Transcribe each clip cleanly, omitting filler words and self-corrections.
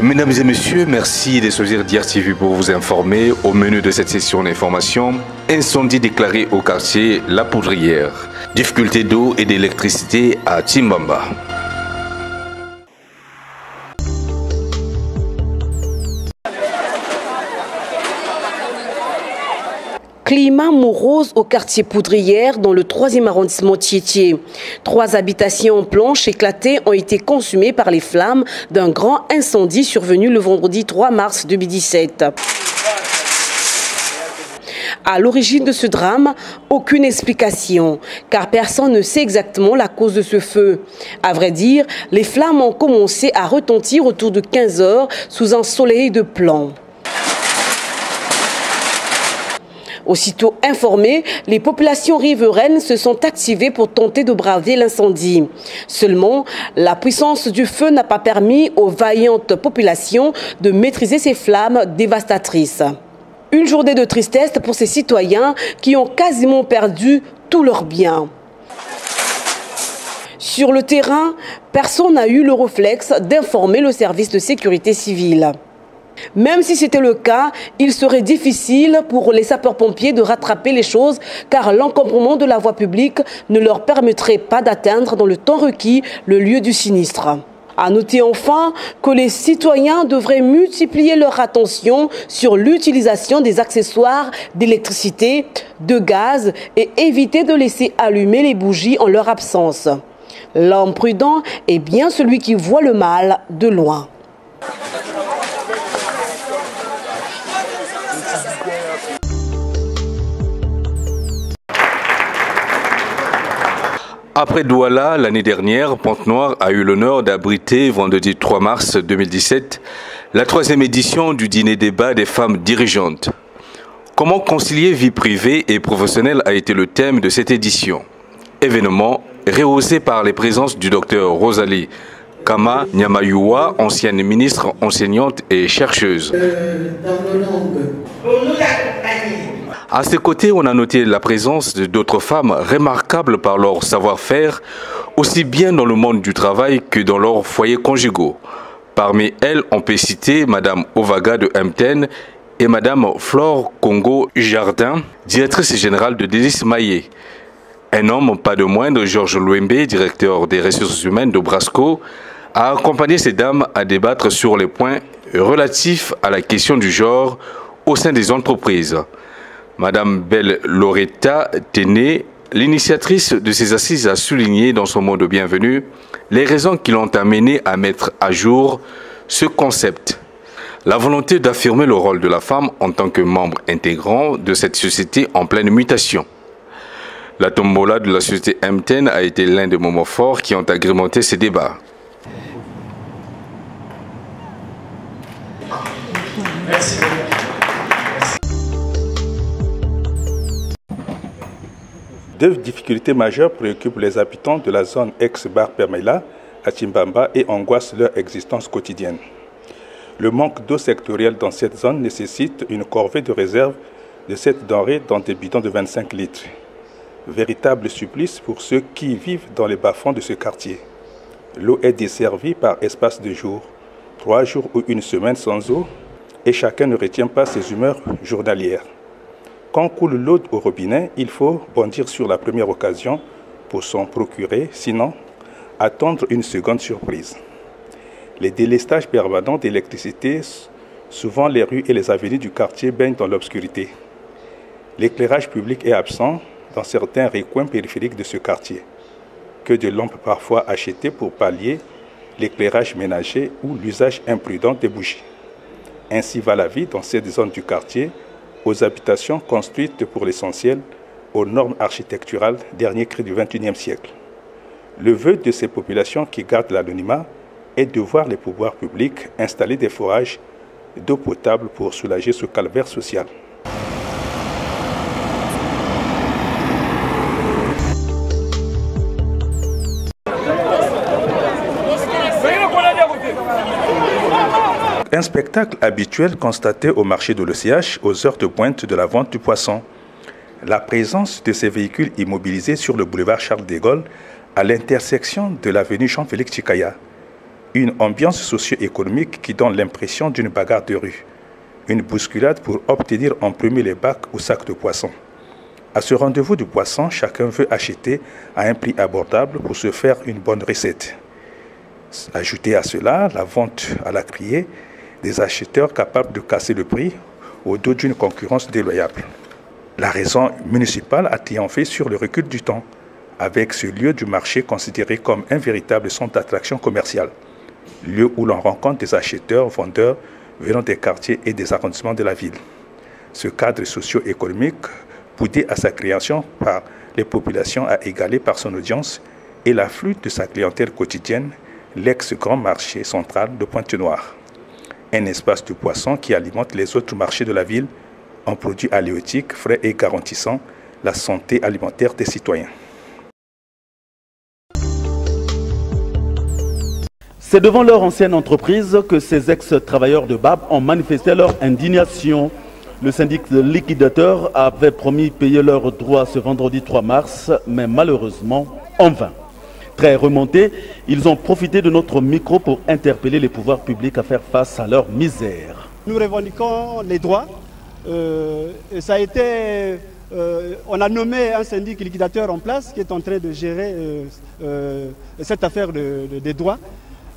Mesdames et messieurs, merci de choisir DRTV pour vous informer. Au menu de cette session d'information, incendie déclaré au quartier La Poudrière. Difficulté d'eau et d'électricité à Timbamba. Climat morose au quartier Poudrière dans le 3e arrondissement Tiétié. 3 habitations en planches éclatées ont été consumées par les flammes d'un grand incendie survenu le vendredi 3 mars 2017. À l'origine de ce drame, aucune explication, car personne ne sait exactement la cause de ce feu. À vrai dire, les flammes ont commencé à retentir autour de 15 heures sous un soleil de plomb. Aussitôt informées, les populations riveraines se sont activées pour tenter de braver l'incendie. Seulement, la puissance du feu n'a pas permis aux vaillantes populations de maîtriser ces flammes dévastatrices. Une journée de tristesse pour ces citoyens qui ont quasiment perdu tous leurs biens. Sur le terrain, personne n'a eu le réflexe d'informer le service de sécurité civile. Même si c'était le cas, il serait difficile pour les sapeurs-pompiers de rattraper les choses car l'encombrement de la voie publique ne leur permettrait pas d'atteindre dans le temps requis le lieu du sinistre. À noter enfin que les citoyens devraient multiplier leur attention sur l'utilisation des accessoires d'électricité, de gaz et éviter de laisser allumer les bougies en leur absence. L'homme prudent est bien celui qui voit le mal de loin. Après Douala, l'année dernière, Pointe-Noire a eu l'honneur d'abriter, vendredi 3 mars 2017, la 3e édition du dîner-débat des femmes dirigeantes. Comment concilier vie privée et professionnelle a été le thème de cette édition. Événement rehaussé par les présences du docteur Rosalie Kama Nyamayuwa, ancienne ministre, enseignante et chercheuse. À ses côtés, on a noté la présence d'autres femmes remarquables par leur savoir-faire, aussi bien dans le monde du travail que dans leurs foyers conjugaux. Parmi elles, on peut citer Madame Ovaga de Mten et Madame Flore Congo Jardin, directrice générale de Délice Maillé. Un homme, pas de moindre, Georges Louembe, directeur des ressources humaines de Brasco, a accompagné ces dames à débattre sur les points relatifs à la question du genre au sein des entreprises. Madame Belle Loretta Téné, l'initiatrice de ces assises, a souligné dans son mot de bienvenue les raisons qui l'ont amené à mettre à jour ce concept. La volonté d'affirmer le rôle de la femme en tant que membre intégrant de cette société en pleine mutation. La tombola de la société Mten a été l'un des moments forts qui ont agrémenté ces débats. Merci. Deux difficultés majeures préoccupent les habitants de la zone ex-Bar Permela à Timbamba et angoissent leur existence quotidienne. Le manque d'eau sectorielle dans cette zone nécessite une corvée de réserve de cette denrée dans des bidons de 25 litres. Véritable supplice pour ceux qui vivent dans les bas-fonds de ce quartier. L'eau est desservie par espace de jour, 3 jours ou une semaine sans eau, et chacun ne retient pas ses humeurs journalières. Quand coule l'eau au robinet, il faut bondir sur la première occasion pour s'en procurer, sinon attendre une seconde surprise. Les délestages permanents d'électricité, souvent les rues et les avenues du quartier baignent dans l'obscurité. L'éclairage public est absent dans certains recoins périphériques de ce quartier. Que de lampes parfois achetées pour pallier l'éclairage ménager ou l'usage imprudent des bougies. Ainsi va la vie dans cette zone du quartier, aux habitations construites pour l'essentiel aux normes architecturales dernier cri du XXIe siècle. Le vœu de ces populations qui gardent l'anonymat est de voir les pouvoirs publics installer des forages d'eau potable pour soulager ce calvaire social. Un spectacle habituel constaté au marché de l'OCH aux heures de pointe de la vente du poisson. La présence de ces véhicules immobilisés sur le boulevard Charles de Gaulle à l'intersection de l'avenue Jean-Félix Chikaya. Une ambiance socio-économique qui donne l'impression d'une bagarre de rue. Une bousculade pour obtenir en premier les bacs ou sacs de poissons. À ce rendez-vous du poisson, chacun veut acheter à un prix abordable pour se faire une bonne recette. Ajoutez à cela la vente à la criée des acheteurs capables de casser le prix au dos d'une concurrence déloyable. La raison municipale a triomphé sur le recul du temps, avec ce lieu du marché considéré comme un véritable centre d'attraction commerciale, lieu où l'on rencontre des acheteurs, vendeurs venant des quartiers et des arrondissements de la ville. Ce cadre socio-économique, boudé à sa création par les populations, a égalé par son audience et l'afflux de sa clientèle quotidienne l'ex-grand marché central de Pointe-Noire. Un espace de poissons qui alimente les autres marchés de la ville en produits halieutiques, frais et garantissant la santé alimentaire des citoyens. C'est devant leur ancienne entreprise que ces ex-travailleurs de BAB ont manifesté leur indignation. Le syndic liquidateur avait promis payer leurs droits ce vendredi 3 mars, mais malheureusement en vain. Très remontés, ils ont profité de notre micro pour interpeller les pouvoirs publics à faire face à leur misère. Nous revendiquons les droits. Ça a été, on a nommé un syndic liquidateur en place qui est en train de gérer cette affaire des droits.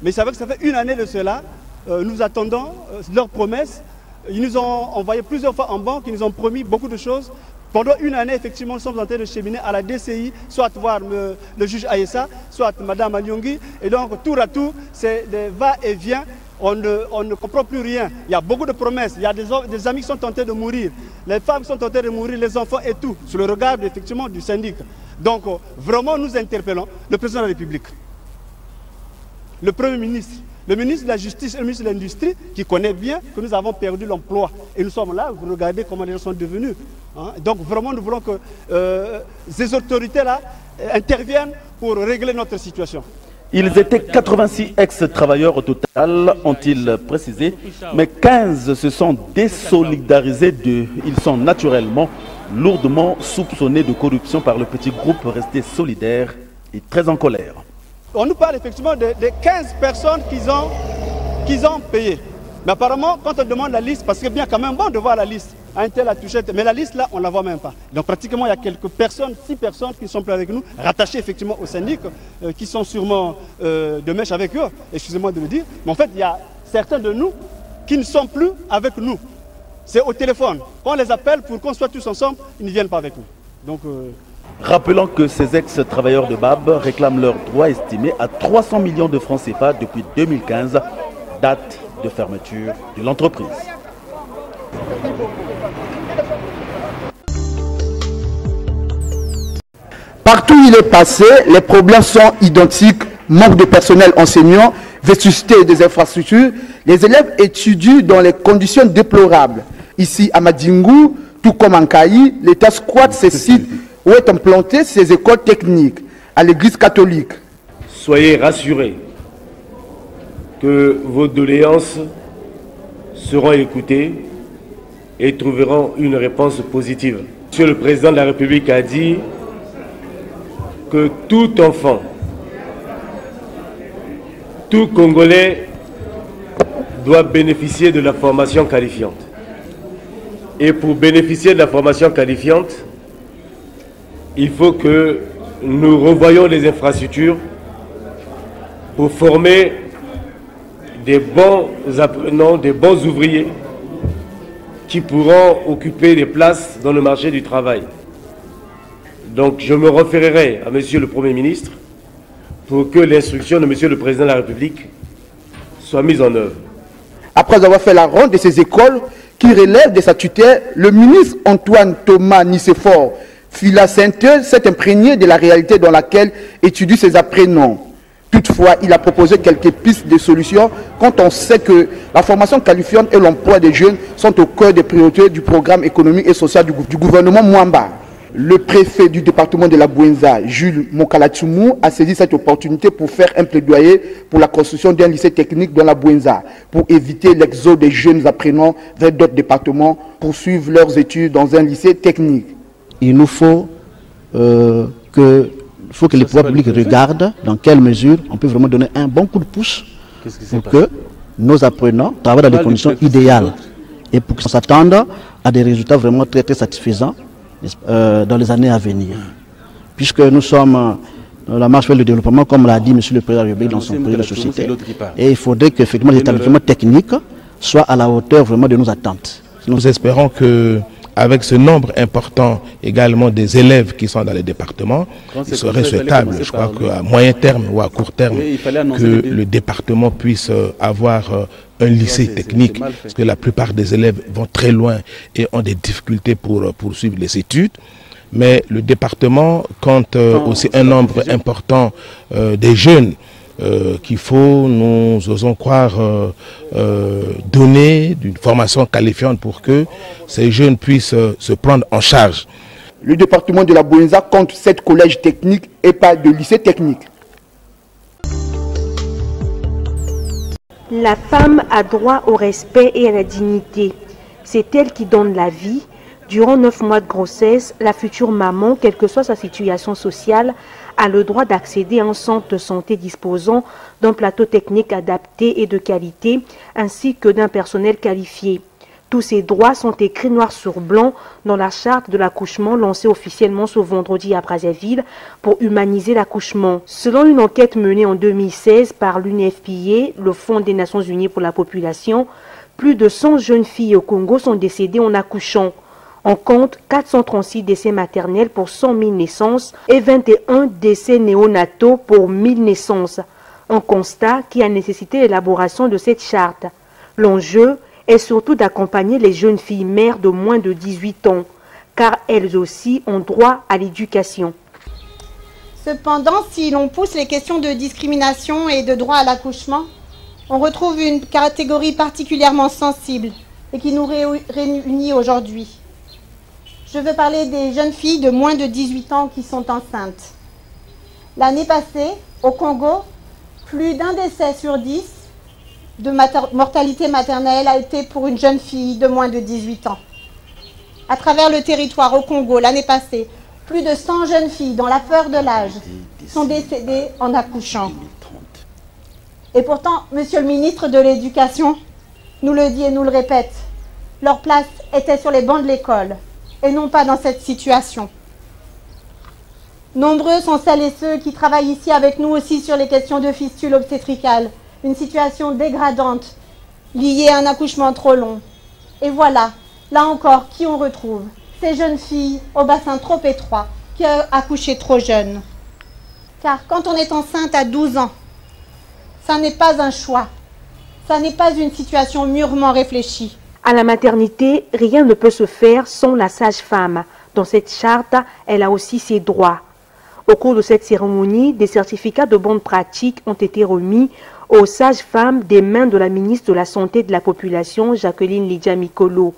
Mais c'est vrai que ça fait une année de cela. Nous attendons leurs promesses. Ils nous ont envoyé plusieurs fois en banque, ils nous ont promis beaucoup de choses. Pendant une année, effectivement, nous sommes en train de cheminer à la DCI, soit voir le juge Aïssa, soit Mme Aliongui. Et donc, tour à tour, c'est des va-et-vient. On ne comprend plus rien. Il y a beaucoup de promesses. Il y a des amis qui sont tentés de mourir. Les femmes sont tentées de mourir, les enfants et tout. Sous le regard, effectivement, du syndic. Donc, vraiment, nous interpellons le président de la République, le Premier ministre, le ministre de la Justice et le ministre de l'Industrie, qui connaît bien que nous avons perdu l'emploi. Et nous sommes là, vous regardez comment les gens sont devenus. Hein? Donc vraiment, nous voulons que ces autorités-là interviennent pour régler notre situation. Ils étaient 86 ex-travailleurs au total, ont-ils précisé, mais 15 se sont désolidarisés d'eux. Ils sont naturellement lourdement soupçonnés de corruption par le petit groupe resté solidaire et très en colère. On nous parle effectivement de 15 personnes qu'ils ont payées. Mais apparemment, quand on demande la liste, parce que c'est bien quand même bon de voir la liste, un tel a touché, mais la liste là, on ne la voit même pas. Donc pratiquement, il y a quelques personnes, 6 personnes qui sont plus avec nous, rattachées effectivement au syndic, qui sont sûrement de mèche avec eux, excusez-moi de le dire. Mais en fait, il y a certains de nous qui ne sont plus avec nous. C'est au téléphone. Quand on les appelle pour qu'on soit tous ensemble, ils ne viennent pas avec nous. Donc, rappelons que ces ex-travailleurs de BAB réclament leurs droits estimés à 300 millions de francs CFA depuis 2015, date de fermeture de l'entreprise. Partout où il est passé, les problèmes sont identiques. Manque de personnel enseignant, vétusté des infrastructures. Les élèves étudient dans les conditions déplorables. Ici, à Madingu, tout comme en Kaï, l'État squatte ces sites où est implantées ces écoles techniques, à l'Église catholique. Soyez rassurés que vos doléances seront écoutées et trouveront une réponse positive. Monsieur le Président de la République a dit que tout enfant, tout Congolais doit bénéficier de la formation qualifiante. Et pour bénéficier de la formation qualifiante, il faut que nous revoyions les infrastructures pour former des bons apprenants, des bons ouvriers qui pourront occuper des places dans le marché du travail. Donc je me référerai à Monsieur le Premier ministre pour que l'instruction de Monsieur le Président de la République soit mise en œuvre. Après avoir fait la ronde de ces écoles qui relèvent de sa tutelle, le ministre Antoine Thomas Nicéphore Fila Sainte s'est imprégné de la réalité dans laquelle étudient ses apprenants. Toutefois, il a proposé quelques pistes de solutions quand on sait que la formation qualifiante et l'emploi des jeunes sont au cœur des priorités du programme économique et social du gouvernement Mwamba. Le préfet du département de la Bouenza, Jules Mokalachumou, a saisi cette opportunité pour faire un plaidoyer pour la construction d'un lycée technique dans la Bouenza, pour éviter l'exode des jeunes apprenants vers d'autres départements pour suivre leurs études dans un lycée technique. Il nous faut que les pouvoirs publics regardent dans quelle mesure on peut vraiment donner un bon coup de pouce pour que nos apprenants travaillent dans des conditions idéales et pour qu'ils s'attendent à des résultats vraiment très, très satisfaisants dans les années à venir. Puisque nous sommes dans la marche vers le développement, comme l'a dit M. le Président de la République dans son projet de société, et il faudrait qu'effectivement les établissements techniques soient à la hauteur vraiment de nos attentes. Nous espérons que avec ce nombre important également des élèves qui sont dans les départements, il serait souhaitable, je crois qu'à moyen terme ou à court terme, que le département puisse avoir un lycée technique, parce que la plupart des élèves vont très loin et ont des difficultés pour poursuivre les études. Mais le département compte aussi un nombre important des jeunes qu'il faut, nous osons croire, donner d'une formation qualifiante pour que ces jeunes puissent se prendre en charge. Le département de la Bouenza compte 7 collèges techniques et pas de lycées techniques. La femme a droit au respect et à la dignité. C'est elle qui donne la vie. Durant 9 mois de grossesse, la future maman, quelle que soit sa situation sociale, a le droit d'accéder à un centre de santé disposant d'un plateau technique adapté et de qualité, ainsi que d'un personnel qualifié. Tous ces droits sont écrits noir sur blanc dans la charte de l'accouchement lancée officiellement ce vendredi à Brazzaville pour humaniser l'accouchement. Selon une enquête menée en 2016 par l'UNFPA, le Fonds des Nations Unies pour la population, plus de 100 jeunes filles au Congo sont décédées en accouchant. On compte 436 décès maternels pour 100 000 naissances et 21 décès néonataux pour 1000 naissances. Un constat qui a nécessité l'élaboration de cette charte. L'enjeu est surtout d'accompagner les jeunes filles mères de moins de 18 ans, car elles aussi ont droit à l'éducation. Cependant, si l'on pousse les questions de discrimination et de droit à l'accouchement, on retrouve une catégorie particulièrement sensible et qui nous réunit aujourd'hui. Je veux parler des jeunes filles de moins de 18 ans qui sont enceintes. L'année passée, au Congo, plus d'un décès sur 10 de mortalité maternelle a été pour une jeune fille de moins de 18 ans. À travers le territoire au Congo, l'année passée, plus de 100 jeunes filles dans la fleur de l'âge sont décédées en accouchant. Et pourtant, Monsieur le ministre de l'Éducation nous le dit et nous le répète, leur place était sur les bancs de l'école et non pas dans cette situation. Nombreux sont celles et ceux qui travaillent ici avec nous aussi sur les questions de fistules obstétricales, une situation dégradante liée à un accouchement trop long. Et voilà, là encore, qui on retrouve? Ces jeunes filles au bassin trop étroit, qui ont accouché trop jeune. Car quand on est enceinte à 12 ans, ça n'est pas un choix, ça n'est pas une situation mûrement réfléchie. À la maternité, rien ne peut se faire sans la sage-femme. Dans cette charte, elle a aussi ses droits. Au cours de cette cérémonie, des certificats de bonne pratique ont été remis aux sages-femmes des mains de la ministre de la Santé et de la Population, Jacqueline Lydia Mikolo.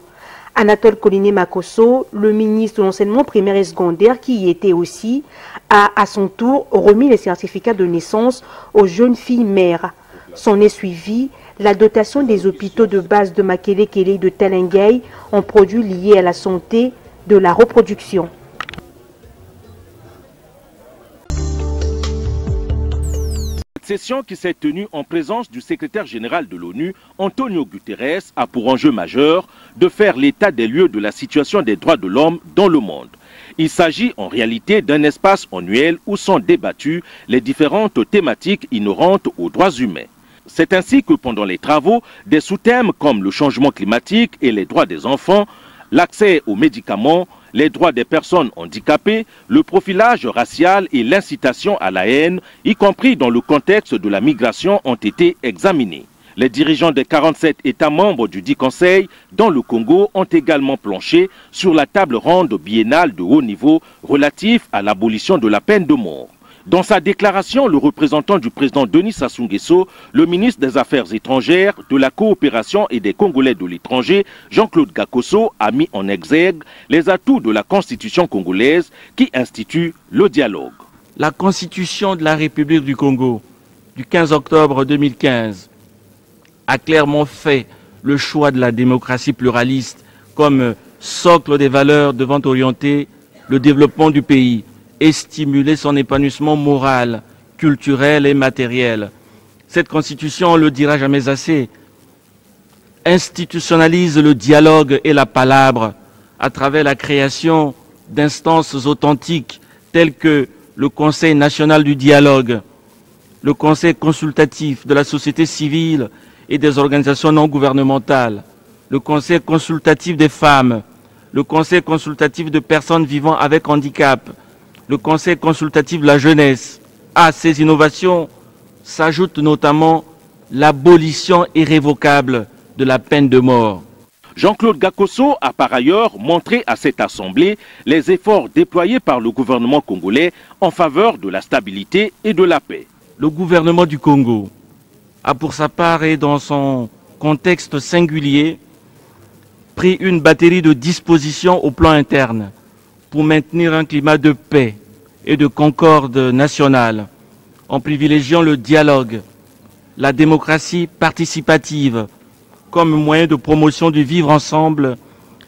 Anatole Coliné Makosso, le ministre de l'Enseignement primaire et secondaire, qui y était aussi, a à son tour remis les certificats de naissance aux jeunes filles mères. S'en est suivi la dotation des hôpitaux de base de Makele-Kele et de Talengay en produits liés à la santé de la reproduction. Cette session qui s'est tenue en présence du secrétaire général de l'ONU, Antonio Guterres, a pour enjeu majeur de faire l'état des lieux de la situation des droits de l'homme dans le monde. Il s'agit en réalité d'un espace annuel où sont débattues les différentes thématiques inhérentes aux droits humains. C'est ainsi que pendant les travaux, des sous-thèmes comme le changement climatique et les droits des enfants, l'accès aux médicaments, les droits des personnes handicapées, le profilage racial et l'incitation à la haine, y compris dans le contexte de la migration, ont été examinés. Les dirigeants des 47 États membres du dit Conseil dans le Congo ont également planché sur la table ronde biennale de haut niveau relative à l'abolition de la peine de mort. Dans sa déclaration, le représentant du président Denis Sassou Nguesso, le ministre des Affaires étrangères, de la coopération et des Congolais de l'étranger, Jean-Claude Gakosso, a mis en exergue les atouts de la Constitution congolaise qui institue le dialogue. La Constitution de la République du Congo du 15 octobre 2015 a clairement fait le choix de la démocratie pluraliste comme socle des valeurs devant orienter le développement du pays et stimuler son épanouissement moral, culturel et matériel. Cette constitution, on ne le dira jamais assez, institutionnalise le dialogue et la palabre à travers la création d'instances authentiques telles que le Conseil national du dialogue, le Conseil consultatif de la société civile et des organisations non gouvernementales, le Conseil consultatif des femmes, le Conseil consultatif de personnes vivant avec handicap, le Conseil consultatif de la jeunesse. À ces innovations s'ajoute notamment l'abolition irrévocable de la peine de mort. Jean-Claude Gakoso a par ailleurs montré à cette assemblée les efforts déployés par le gouvernement congolais en faveur de la stabilité et de la paix. Le gouvernement du Congo a pour sa part et dans son contexte singulier pris une batterie de dispositions au plan interne pour maintenir un climat de paix et de concorde nationale en privilégiant le dialogue, la démocratie participative comme moyen de promotion du vivre ensemble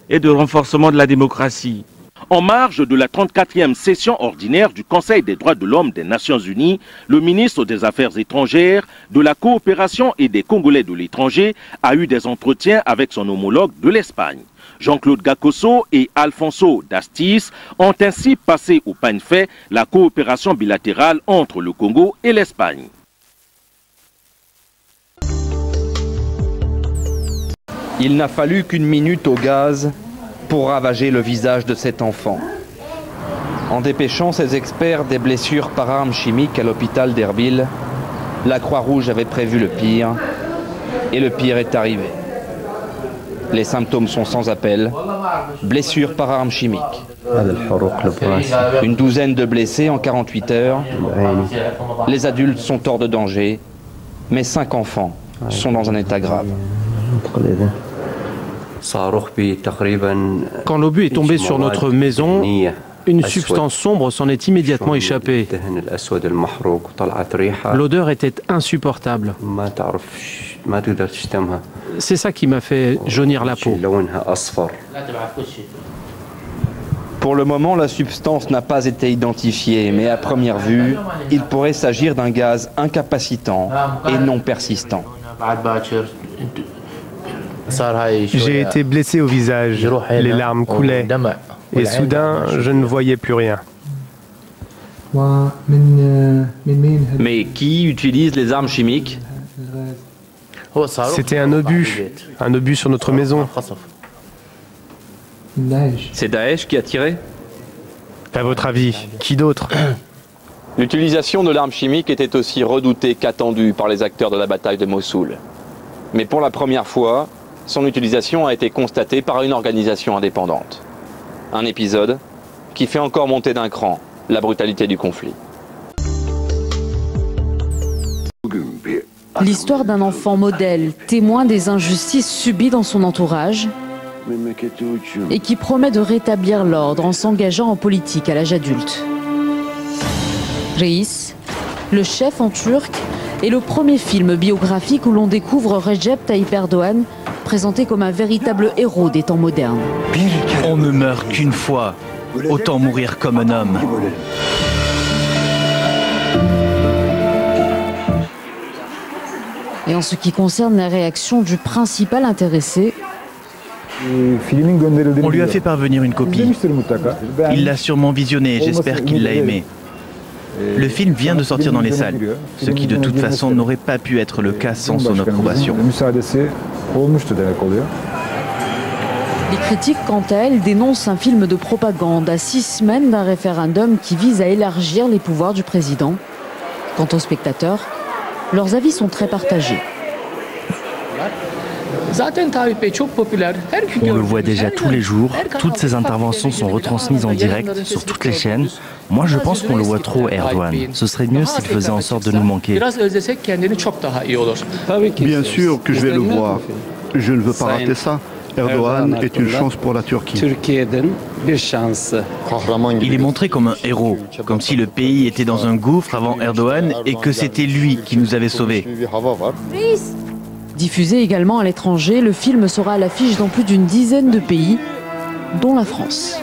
et de renforcement de la démocratie. En marge de la 34e session ordinaire du Conseil des droits de l'homme des Nations Unies, le ministre des Affaires étrangères, de la coopération et des Congolais de l'étranger a eu des entretiens avec son homologue de l'Espagne. Jean-Claude Gakoso et Alfonso Dastis ont ainsi passé au peigne fait la coopération bilatérale entre le Congo et l'Espagne. Il n'a fallu qu'une minute au gaz pour ravager le visage de cet enfant. En dépêchant ses experts des blessures par armes chimiques à l'hôpital d'Erbil, la Croix-Rouge avait prévu le pire, et le pire est arrivé. Les symptômes sont sans appel, blessures par armes chimiques. Une douzaine de blessés en 48 heures. Les adultes sont hors de danger, mais 5 enfants sont dans un état grave. Quand l'obus est tombé sur notre maison, une substance sombre s'en est immédiatement échappée. L'odeur était insupportable. C'est ça qui m'a fait jaunir la peau. Pour le moment, la substance n'a pas été identifiée, mais à première vue, il pourrait s'agir d'un gaz incapacitant et non persistant. J'ai été blessé au visage, les larmes coulaient, et soudain, je ne voyais plus rien. Mais qui utilise les armes chimiques? C'était un obus sur notre maison. C'est Daesh qui a tiré? À votre avis, qui d'autre? L'utilisation de l'arme chimique était aussi redoutée qu'attendue par les acteurs de la bataille de Mossoul. Mais pour la première fois, son utilisation a été constatée par une organisation indépendante. Un épisode qui fait encore monter d'un cran la brutalité du conflit. L'histoire d'un enfant modèle, témoin des injustices subies dans son entourage et qui promet de rétablir l'ordre en s'engageant en politique à l'âge adulte. Reis, le chef en turc, est le premier film biographique où l'on découvre Recep Tayyip Erdogan présenté comme un véritable héros des temps modernes. On ne meurt qu'une fois, autant mourir comme un homme. Et en ce qui concerne la réaction du principal intéressé, on lui a fait parvenir une copie. Il l'a sûrement visionné, j'espère qu'il l'a aimé. Le film vient de sortir dans les salles, ce qui de toute façon n'aurait pas pu être le cas sans son approbation. Les critiques, quant à elles, dénoncent un film de propagande à 6 semaines d'un référendum qui vise à élargir les pouvoirs du président. Quant aux spectateurs, leurs avis sont très partagés. On le voit déjà tous les jours, toutes ces interventions sont retransmises en direct sur toutes les chaînes. Moi je pense qu'on le voit trop, Erdogan. Ce serait mieux s'il faisait en sorte de nous manquer. Bien sûr que je vais le voir. Je ne veux pas rater ça. Erdogan est une chance pour la Turquie. Il est montré comme un héros, comme si le pays était dans un gouffre avant Erdogan et que c'était lui qui nous avait sauvés. Diffusé également à l'étranger, le film sera à l'affiche dans plus d'une dizaine de pays, dont la France.